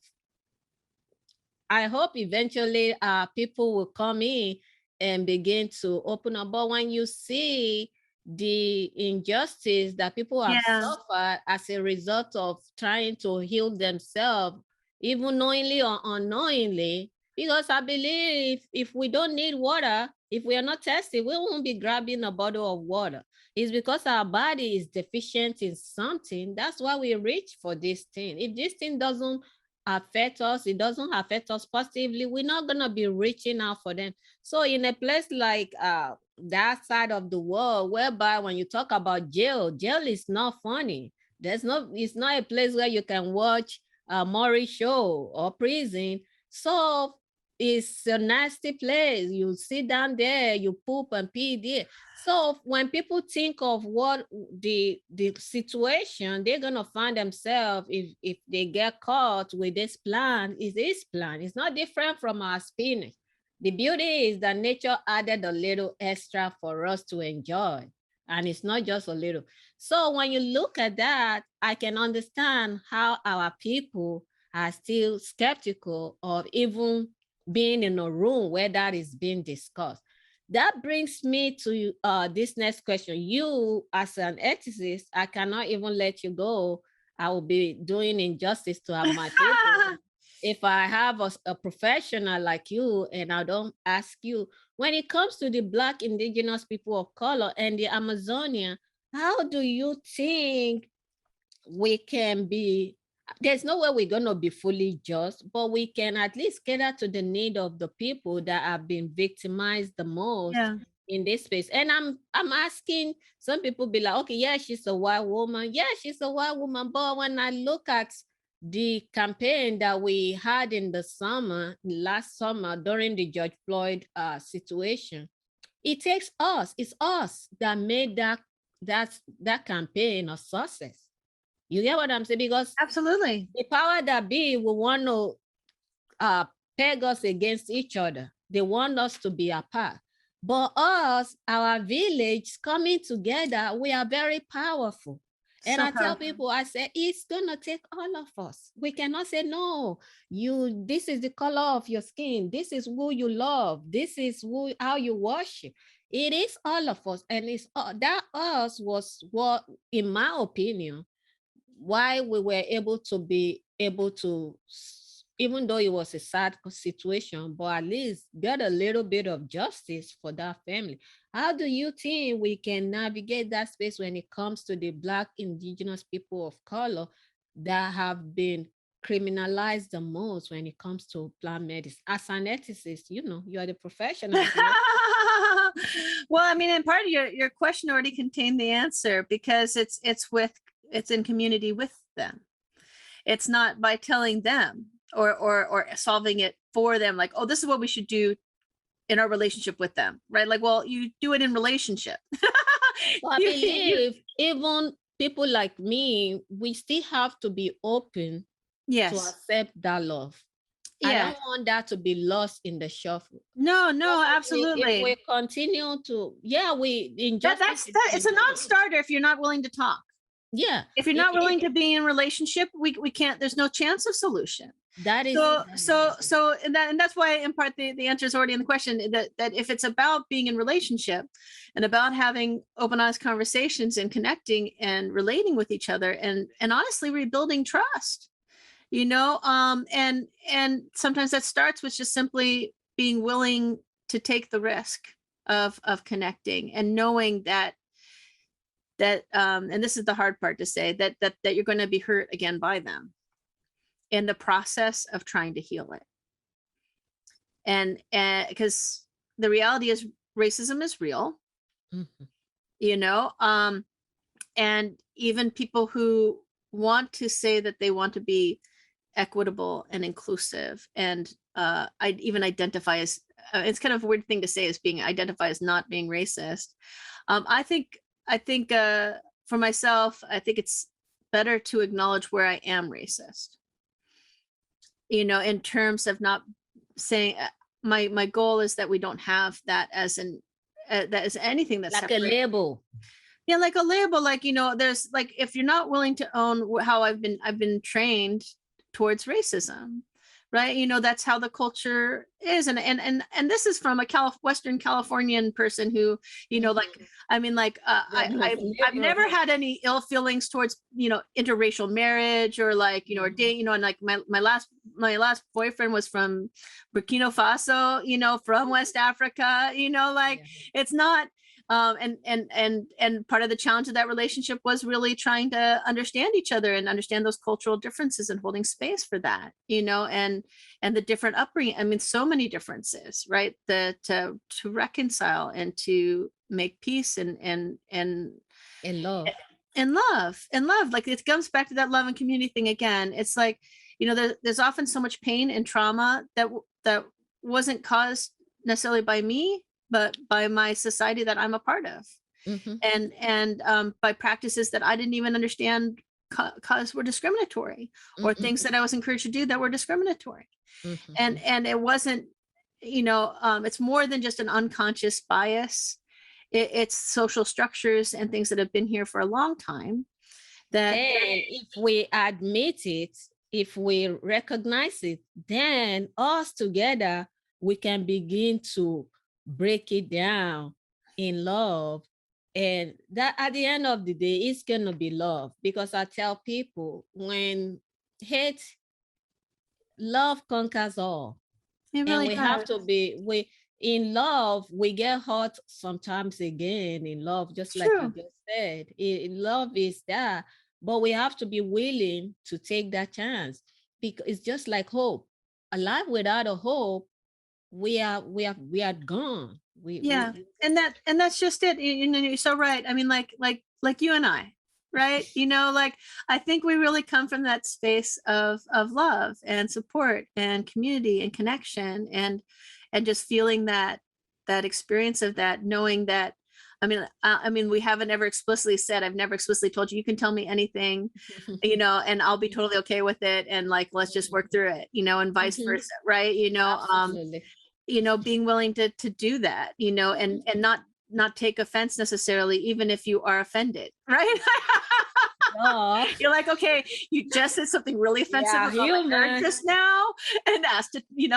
I hope eventually people will come in and begin to open up. But when you see the injustice that people have suffered as a result of trying to heal themselves, even knowingly or unknowingly, because I believe if we don't need water, if we are not thirsty, we won't be grabbing a bottle of water. It's because our body is deficient in something. That's why we reach for this thing. If this thing doesn't affect us, it doesn't affect us positively, we're not going to be reaching out for them. So in a place like that side of the world, whereby when you talk about jail is not funny. It's not a place where you can watch a Maury show, or prison. So it's a nasty place. You sit down there, you poop and pee there. So when people think of what the situation, they're gonna find themselves, if they get caught with this plant, is this plant. It's not different from our spinach. The beauty is that nature added a little extra for us to enjoy. And it's not just a little. So when you look at that, I can understand how our people are still skeptical of even being in a room where that is being discussed. That brings me to this next question. You, as an ethicist, I cannot even let you go. I will be doing injustice to my people if I have a professional like you and I don't ask you. When it comes to the Black indigenous people of color and the Amazonia, how do you think we can be, there's no way we're going to be fully just, but we can at least cater to the need of the people that have been victimized the most in this space. And I'm asking, some people be like, okay, yeah, she's a white woman. Yeah, she's a white woman. But when I look at the campaign that we had in the summer, last summer, during the George Floyd situation, it takes us, it's us that made that campaign a success. You get what I'm saying? Because absolutely, the power that be will want to peg us against each other. They want us to be apart. But us, our village coming together, we are very powerful. And I tell people, I say, it's gonna take all of us. We cannot say, no, this is the color of your skin. This is who you love. This is how you worship. It is all of us. And it's that us was what, in my opinion, why we were able to, even though it was a sad situation, but at least get a little bit of justice for that family. How do you think we can navigate that space when it comes to the Black indigenous people of color that have been criminalized the most when it comes to plant medicine? As an ethicist, you are the professional. Well, I mean, and part of your question already contained the answer, because it's in community with them. It's not by telling them or solving it for them, like, oh, this is what we should do in our relationship with them, right? Like, well, you do it in relationship. Well, I believe even people like me, we still have to be open to accept that love. I don't want that to be lost in the shuffle. No, absolutely. If we continue to, it's a non-starter if you're not willing to talk. Yeah. If you're not willing to be in relationship, we can't, there's no chance of solution. That is so and that's why, in part, the answer is already in the question, that if it's about being in relationship and about having open, honest conversations and connecting and relating with each other and honestly rebuilding trust, and sometimes that starts with just simply being willing to take the risk of connecting and knowing that and this is the hard part to say, that you're going to be hurt again by them in the process of trying to heal it. And because the reality is racism is real, and even people who want to say that they want to be equitable and inclusive, and I even identify as, it's kind of a weird thing to say, as being identify as not being racist. I think for myself, I think it's better to acknowledge where I am racist, in terms of not saying, my goal is that we don't have that as anything that's like a label. Yeah, like a label, like, there's, like, if you're not willing to own how I've been trained towards racism, right? That's how the culture is. And this is from a Western Californian person who, I've never had any ill feelings towards, interracial marriage or like, or date, and like my last boyfriend was from Burkina Faso, from West Africa, it's not, and part of the challenge of that relationship was really trying to understand each other and understand those cultural differences and holding space for that, and the different upbringing. I mean, so many differences, right? To reconcile and to make peace and love. And love. Like, it comes back to that love and community thing again. It's like, there's often so much pain and trauma that wasn't caused necessarily by me, but by my society that I'm a part of, and by practices that I didn't even understand cause were discriminatory, or things that I was encouraged to do that were discriminatory, and it wasn't, it's more than just an unconscious bias. It's social structures and things that have been here for a long time. And if we admit it, if we recognize it, then us together, we can begin to break it down in love. And that at the end of the day, it's going to be love. Because I tell people, when hate, love conquers all. It And really we does. have to be, in love, we get hurt sometimes again in love, just like you just said. Love is that, but we have to be willing to take that chance, because it's just like hope. A life without a hope, we are gone. And that's just it. You're so right. I mean, like you and I, right? Like, I think we really come from that space of love and support and community and connection, and just feeling that experience of that, knowing that, I mean, we haven't ever explicitly said, I've never explicitly told you, you can tell me anything, and I'll be totally okay with it. And like, let's just work through it, and vice versa. Right. Absolutely. Being willing to do that, and not take offense necessarily, even if you are offended, right? You're like, okay, you just said something really offensive about my just now, and asked it, we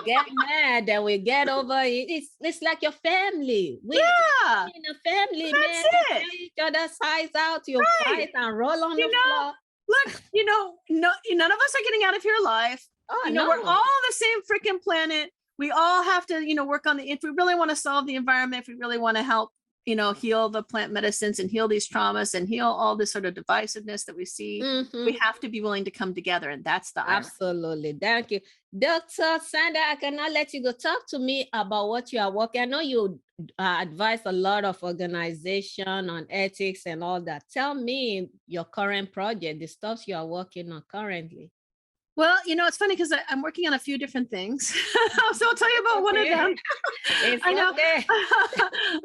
get mad and we get over it. It's like your family. In a family, that's man, it. Tear each other's sides out. You fight and roll on the floor. Look, no, none of us are getting out of here alive. No. We're all on the same freaking planet. We all have to, work on if we really want to solve the environment, if we really want to help, heal the plant medicines and heal these traumas and heal all this sort of divisiveness that we see, we have to be willing to come together. And that's the absolutely. Thank you. Dr. Sandra, I cannot let you go. Talk to me about what you are working. I know you advise a lot of organization on ethics and all that. Tell me your current project, the stuff you are working on currently. Well, it's funny because I'm working on a few different things. So I'll tell you about one of them. I know.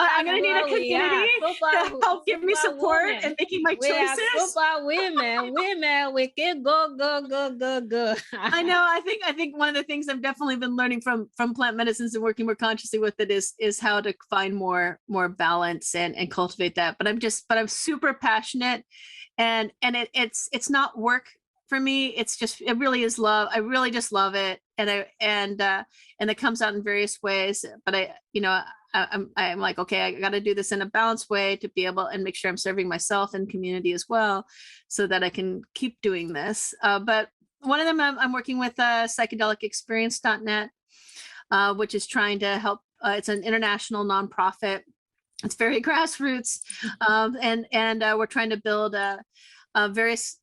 I'm going to need a community to help give me support and making my choices. Super women. We can go. I know. I think one of the things I've definitely been learning from plant medicines and working more consciously with it is how to find more balance and cultivate that. But I'm super passionate, and it's not work for me. It really is love. I really just love it. And it comes out in various ways, but I'm like, okay, I got to do this in a balanced way to be able and make sure I'm serving myself and community as well, so that I can keep doing this. But one of them I'm working with psychedelicexperience.net, which is trying to help. It's an international nonprofit. It's very grassroots. And we're trying to build various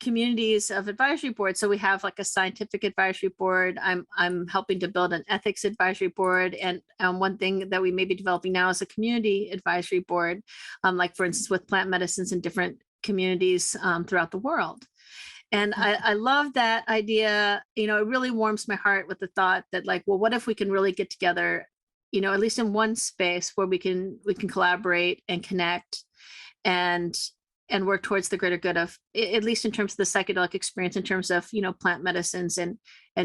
communities of advisory boards. So we have like a scientific advisory board. I'm helping to build an ethics advisory board. And one thing that we may be developing now is a community advisory board, like for instance, with plant medicines in different communities throughout the world. And I love that idea. It really warms my heart with the thought that, like, well, what if we can really get together, at least in one space where we can collaborate and connect and work towards the greater good of, at least in terms of the psychedelic experience, in terms of, plant medicines and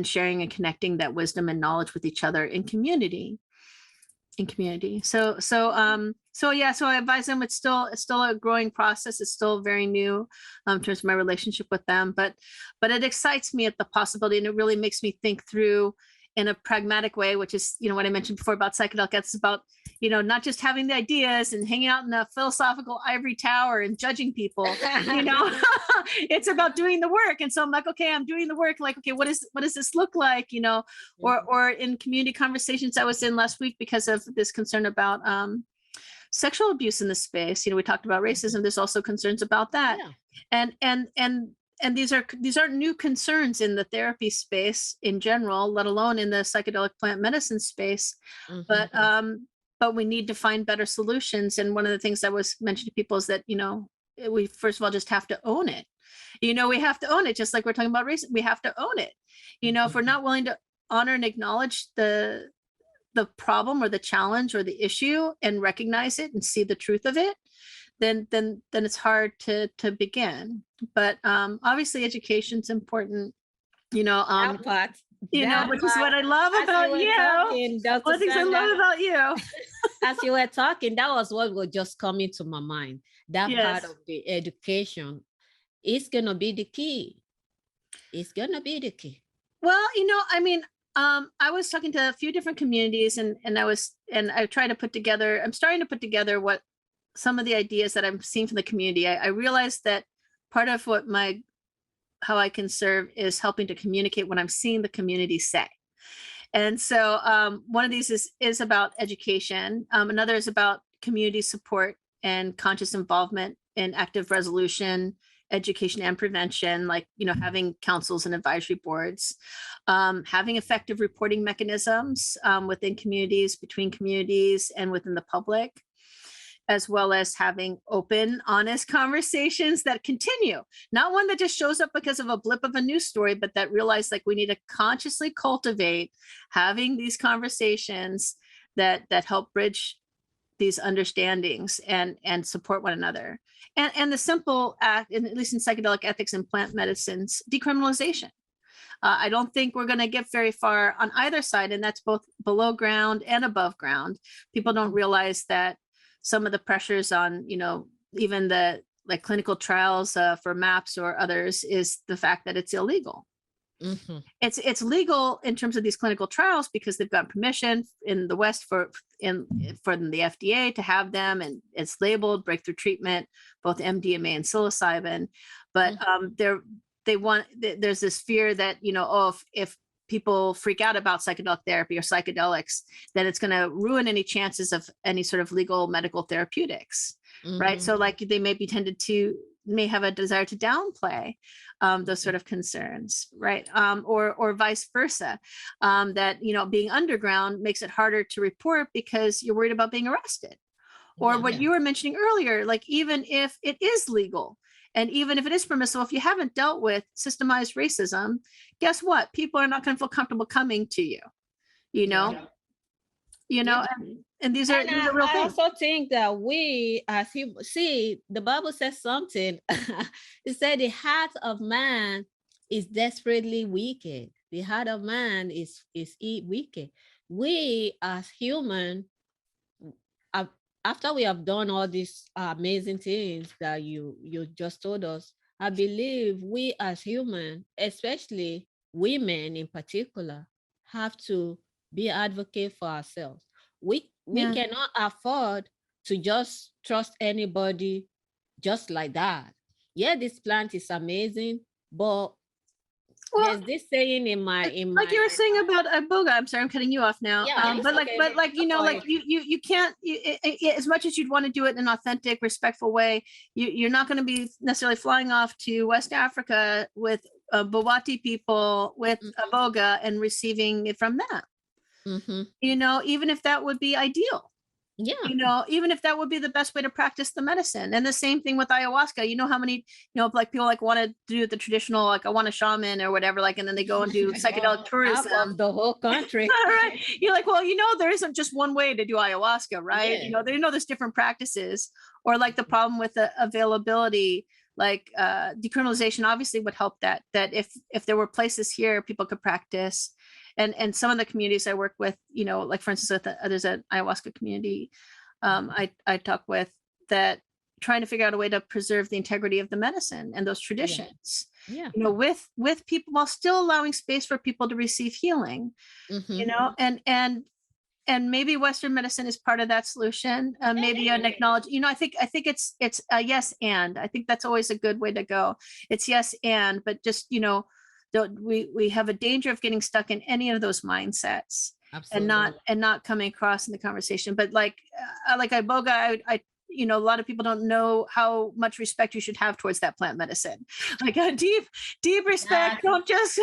sharing and connecting that wisdom and knowledge with each other in community. So I advise them. It's still a growing process. It's still very new in terms of my relationship with them, but it excites me at the possibility, and it really makes me think through in a pragmatic way, which is, what I mentioned before about psychedelic. It's about, not just having the ideas and hanging out in a philosophical ivory tower and judging people, it's about doing the work. And so I'm like, okay, I'm doing the work. Like, okay, what does this look like? Or in community conversations I was in last week because of this concern about sexual abuse in the space. We talked about racism. There's also concerns about that. Yeah. And these aren't new concerns in the therapy space in general, let alone in the psychedelic plant medicine space. But we need to find better solutions. And one of the things I was mentioning to people is that, we first of all just have to own it. We have to own it, just like we're talking about race. We have to own it. If we're not willing to honor and acknowledge the problem or the challenge or the issue and recognize it and see the truth of it, then it's hard to begin. But obviously education's important, which is what I love about you. One of the things I love about you. As you were talking, that was what was just coming to my mind. That part of the education. it's going to be the key. It's going to be the key. Well, I mean, I was talking to a few different communities and I tried to put together, I'm starting to put together what some of the ideas that I'm seeing from the community. I realized that part of how I can serve is helping to communicate what I'm seeing the community say. And so one of these is about education. Another is about community support and conscious involvement in active resolution, education and prevention, like, having councils and advisory boards, having effective reporting mechanisms within communities, between communities, and within the public, as well as having open, honest conversations that continue. Not one that just shows up because of a blip of a news story, but that realize like we need to consciously cultivate having these conversations that help bridge these understandings and support one another. And the simple act, at least in psychedelic ethics and plant medicines, decriminalization. I don't think we're going to get very far on either side, and that's both below ground and above ground. People don't realize that some of the pressures on, even the like clinical trials for MAPS or others is the fact that it's illegal. Mm-hmm. It's legal in terms of these clinical trials because they've got permission in the West for the FDA to have them, and it's labeled breakthrough treatment, both MDMA and psilocybin. But there's this fear that if people freak out about psychedelic therapy or psychedelics, then it's going to ruin any chances of any sort of legal medical therapeutics, right? So like they may have a desire to downplay those sort of concerns, right? Or vice versa, that, being underground makes it harder to report because you're worried about being arrested. Or what you were mentioning earlier, like even if it is legal, and even if it is permissible, if you haven't dealt with systemized racism, guess what? People are not going to feel comfortable coming to you, and these are real things. I also think that we, as you see, the Bible says something. It said the heart of man is desperately wicked. The heart of man is wicked. We as human, after we have done all these amazing things that you just told us, I believe we as human, especially women in particular, have to be advocate for ourselves. We cannot afford to just trust anybody just like that. Yeah, this plant is amazing, but there's this saying in my like you were saying about iboga. I'm sorry, I'm cutting you off now. Yeah, you can't. As much as you'd want to do it in an authentic, respectful way, you're not going to be necessarily flying off to West Africa with Bawati people with iboga and receiving it from them. Mm-hmm. Even if that would be ideal. Yeah. Even if that would be the best way to practice the medicine. And the same thing with ayahuasca. How many, like people like want to do the traditional, like I want a shaman or whatever, like, and then they go and do psychedelic tourism. Of the whole country. Right. You're like, well, there isn't just one way to do ayahuasca, right? Yeah. There's different practices, or like the problem with the availability, like decriminalization obviously would help that if there were places here people could practice. And some of the communities I work with, like for instance, there's an ayahuasca community I talk with that trying to figure out a way to preserve the integrity of the medicine and those traditions. Yeah. With people while still allowing space for people to receive healing. And maybe Western medicine is part of that solution. Maybe an acknowledge. I think it's a yes and. I think that's always a good way to go. It's yes and, but just we have a danger of getting stuck in any of those mindsets. Absolutely. and not coming across in the conversation. But like iboga, I a lot of people don't know how much respect you should have towards that plant medicine. Like a deep respect. Don't just.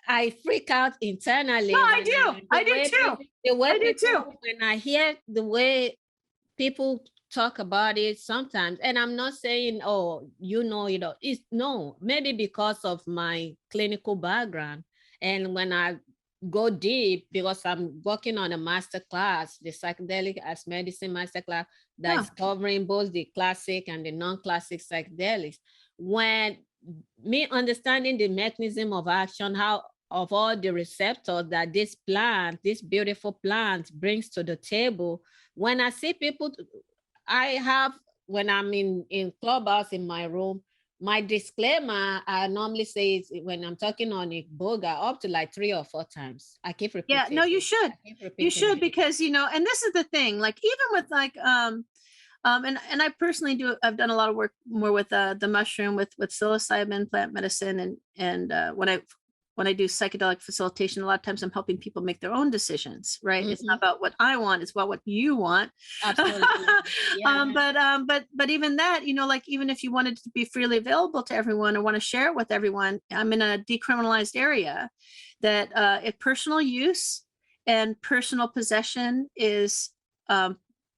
I freak out internally. No, I do. I do too. When I hear the way people talk about it sometimes, and I'm not saying, it's no, maybe because of my clinical background. And when I go deep, because I'm working on a master class, the Psychedelic as Medicine master class that's covering both the classic and the non-classic psychedelics. When me understanding the mechanism of action, how of all the receptors that this beautiful plant brings to the table, when I see people, when I'm in clubhouse in my room, my disclaimer, I normally say is when I'm talking on a boga up to like 3 or 4 times. I keep repeating. Yeah, no, you should. You should, because, you know, and this is the thing, like, even with like, and I personally I've done a lot of work more with the mushroom, with psilocybin, plant medicine, and when I do psychedelic facilitation, a lot of times I'm helping people make their own decisions, right? It's not about what I want, it's about what you want. Absolutely. Yeah. But even that, you know, like, even if you wanted to be freely available to everyone or want to share it with everyone, I'm in a decriminalized area that if personal use and personal possession is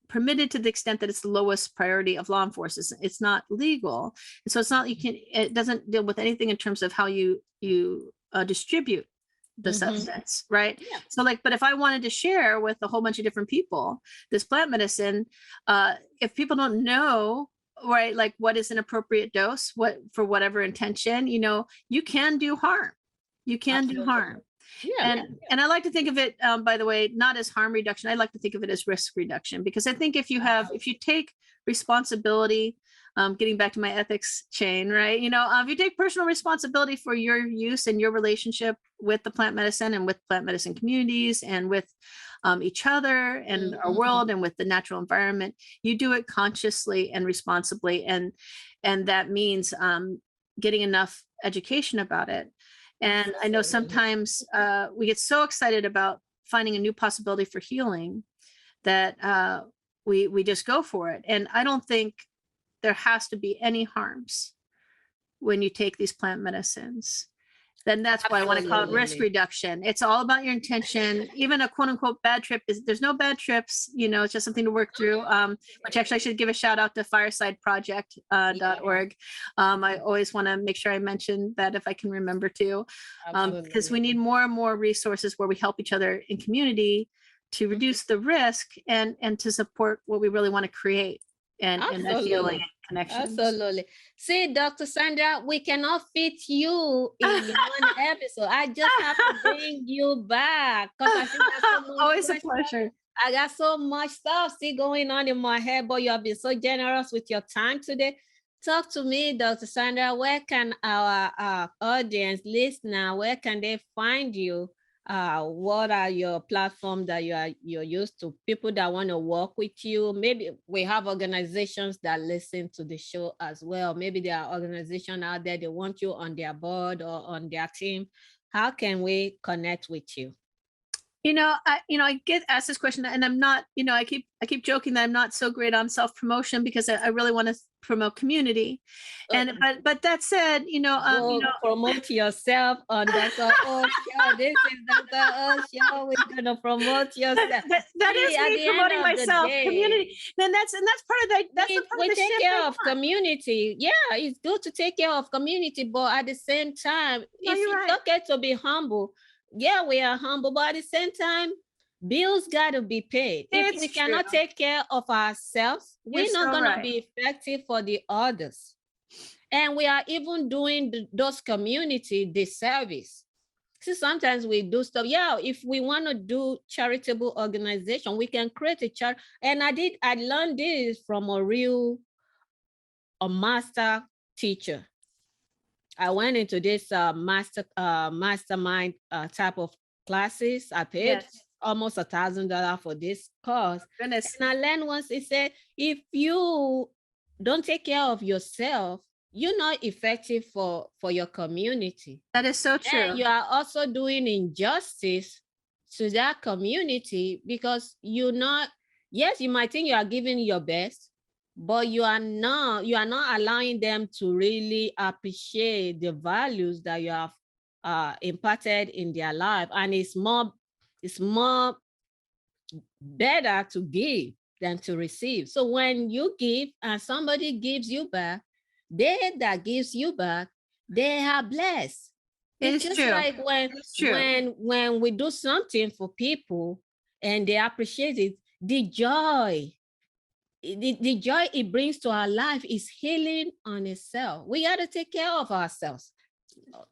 permitted to the extent that it's the lowest priority of law enforcement. It's not legal. And so it's not, it doesn't deal with anything in terms of how you distribute the substance, right? Yeah. So like, but if I wanted to share with a whole bunch of different people this plant medicine, if people don't know, right, like what is an appropriate dose, what for whatever intention, you know, you can do harm. You can Absolutely. do harm. Yeah. And I like to think of it, by the way, not as harm reduction. I like to think of it as risk reduction, because I think if you take responsibility, getting back to my ethics chain, right? You know, if you take personal responsibility for your use and your relationship with the plant medicine and with plant medicine communities and with each other and our world and with the natural environment, you do it consciously and responsibly. And that means getting enough education about it. And I know sometimes we get so excited about finding a new possibility for healing that we just go for it. And I don't think there has to be any harms when you take these plant medicines. Then that's why I want to call it risk reduction. It's all about your intention. Even a quote unquote bad trip there's no bad trips, you know, it's just something to work through. Which actually I should give a shout out to firesideproject.org. I always want to make sure I mention that if I can remember to, because we need more and more resources where we help each other in community to reduce the risk and to support what we really want to create and that healing connection. Absolutely. See, Dr. Sandra, we cannot fit you in one episode. I just have to bring you back because I think that's so much always a pleasure. I got so much stuff still going on in my head, but you have been so generous with your time today. Talk to me, Dr. Sandra. Where can our audience, listener, where can they find you? What are your platforms that you're used to? People that want to work with you. Maybe we have organizations that listen to the show as well. Maybe there are organizations out there, they want you on their board or on their team. How can we connect with you? You know, I get asked this question, and I'm not, you know, I keep joking that I'm not so great on self-promotion because I really want to promote community. And but that said, you know, promote yourself on Dr. O show. This is Dr. O show. We're gonna promote yourself. That is me promoting myself. Community. Then that's part of that. That's the part we of the take care of community. Yeah, it's good to take care of community, but at the same time, it's okay to be humble. Yeah, we are humble, but at the same time, bills got to be paid. If we cannot take care of ourselves, we're not going to be effective for the others. And we are even doing those community disservice. See, sometimes we do stuff. Yeah, if we want to do charitable organization, we can create a charity. And I learned this from a master teacher. I went into this mastermind type of classes. I paid almost $1,000 for this course. Goodness. And I learned once, it said, if you don't take care of yourself, you're not effective for your community. That is so true. And you are also doing injustice to that community because you're not, yes, you might think you are giving your best, but you are not allowing them to really appreciate the values that you have imparted in their life. And it's more better to give than to receive. So when you give and somebody gives you back, they that gives you back, they are blessed. It's just true. Like when we do something for people and they appreciate it, the joy it brings to our life is healing on itself. We got to take care of ourselves.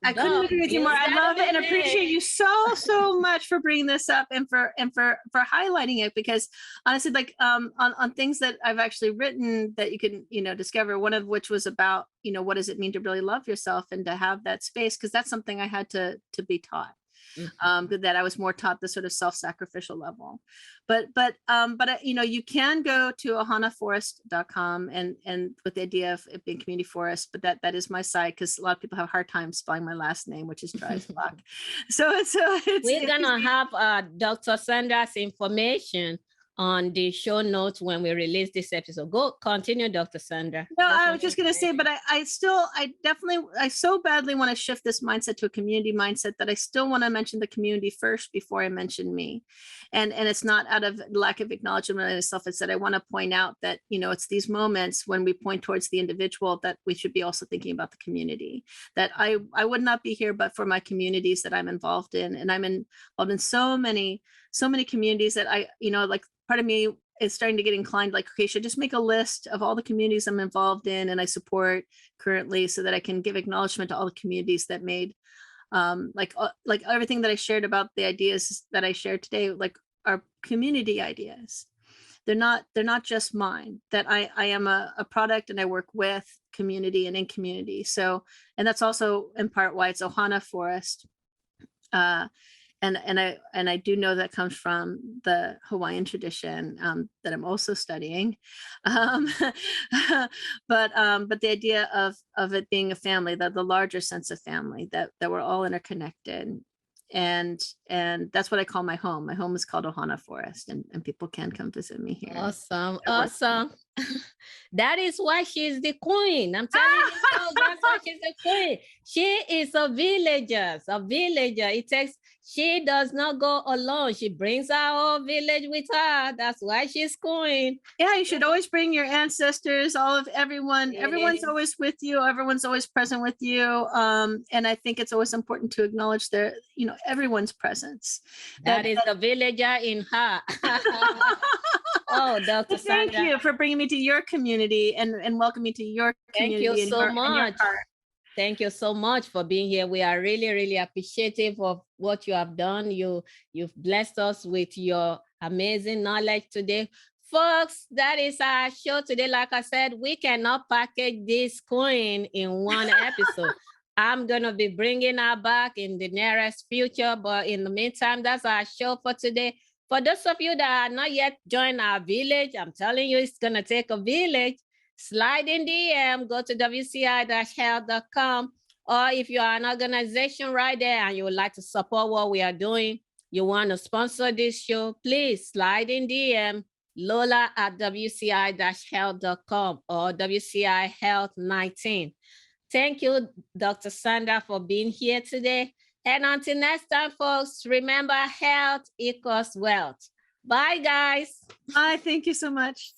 I couldn't agree with you more. I love it and appreciate you so much for bringing this up and for highlighting it, because honestly, like on things that I've actually written that you can, discover, one of which was about, what does it mean to really love yourself and to have that space, because that's something I had to be taught. That I was more taught the sort of self-sacrificial level, but you can go to ohanaforest.com and with the idea of it being community forest, but that is my site, because a lot of people have a hard time spelling my last name, which is Dreisbach. We're gonna have Dr. Sandra's information on the show notes when we release this episode. Go continue, Dr. Sandra. No, I was just going to say, but I so badly want to shift this mindset to a community mindset that I still want to mention the community first before I mention me. And it's not out of lack of acknowledgement of myself. It's that I want to point out that, it's these moments when we point towards the individual that we should be also thinking about the community, that I would not be here but for my communities that I'm involved in. And I'm involved in so many communities that I, like, part of me is starting to get inclined, like, okay, should I just make a list of all the communities I'm involved in and I support currently, so that I can give acknowledgement to all the communities that made, like everything that I shared about the ideas that I shared today, like, are community ideas. They're not just mine, that I am a product and I work with community and in community. So, and that's also in part why it's Ohana Forest. And I do know that comes from the Hawaiian tradition that I'm also studying, but the idea of it being a family, that the larger sense of family, that we're all interconnected, and that's what I call my home. My home is called Ohana Forest, and people can come visit me here. Awesome. That is why she's the queen. I'm telling you, that's why she's the queen. She is a villager. She does not go alone. She brings our whole village with her. That's why she's queen. Yeah, you should always bring your ancestors, everyone. Everyone's always with you. Everyone's always present with you. And I think it's always important to acknowledge everyone's presence. That is the villager in her. Oh, Dr. Sandra. Thank you for bringing me to your community and welcoming me to your community. Thank you so much. Thank you so much for being here. We are really, really appreciative of what you have done. You've blessed us with your amazing knowledge today. Folks, that is our show today. Like I said, we cannot package this queen in one episode. I'm going to be bringing her back in the nearest future. But in the meantime, that's our show for today. For those of you that are not yet joined our village, I'm telling you, it's going to take a village. Slide in DM, go to wci-health.com. Or if you are an organization right there and you would like to support what we are doing, you want to sponsor this show, please slide in DM, Lola at wci-health.com or WCI Health 19. Thank you, Dr. Sandra, for being here today. And until next time, folks, remember, health equals wealth. Bye, guys. Bye. Thank you so much.